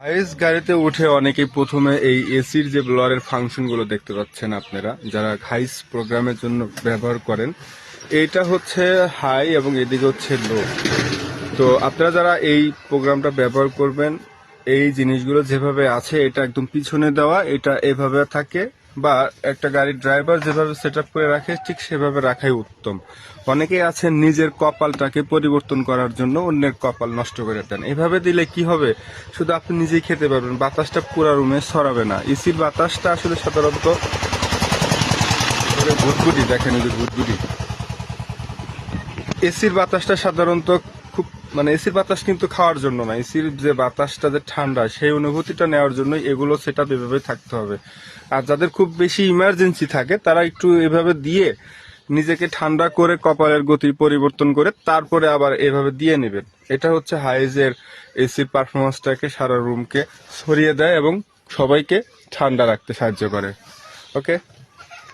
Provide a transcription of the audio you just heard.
হাইস গাড়িতে উঠে অনেকেই প্রথমে এই এসির যে ব্লোয়ারের ফাংশনগুলো দেখতে পাচ্ছেন আপনারা যারা হাইস প্রোগ্রামের জন্য ব্যবহার করেন। এইটা হচ্ছে হাই এবং এদিকে হচ্ছে লো। তো আপনারা যারা এই প্রোগ্রামটা ব্যবহার করবেন, এই জিনিসগুলো যেভাবে আছে এটা একদম পিছনে দেওয়া, এটা এভাবে থাকে বা একটা গাড়ির ড্রাইভার যেভাবে সেট আপ করে রাখে ঠিক সেভাবে রাখাই উত্তম। অনেকেই আছেন নিজের কপালটাকে পরিবর্তন করার জন্য অন্যের কপাল নষ্ট করে দেন। এভাবে দিলে কি হবে, শুধু আপনি নিজেই খেতে পারবেন, বাতাসটা পুরো রুমে ছড়াবে না। এসির বাতাসটা আসলে সাধারণত ঘুটঘুটি, দেখেন ওই যে ঘুটঘুটি, এসির বাতাসটা সাধারণত খুব এসির বাতাস কিন্তু খাওয়ার জন্য না, এসির যে বাতাসটা যে ঠান্ডা সেই অনুভূতিটা নেওয়ার জন্য এগুলো সেট আপ এভাবে থাকতে হবে। আর যাদের খুব বেশি ইমার্জেন্সি থাকে তারা একটু এভাবে দিয়ে নিজেকে ঠান্ডা করে কপালের গতি পরিবর্তন করে তারপরে আবার এভাবে দিয়ে নেবেন। এটা হচ্ছে হাইজের এসির পারফরমেন্সটাকে সারা রুমকে ছড়িয়ে দেয় এবং সবাইকে ঠান্ডা রাখতে সাহায্য করে। ওকে।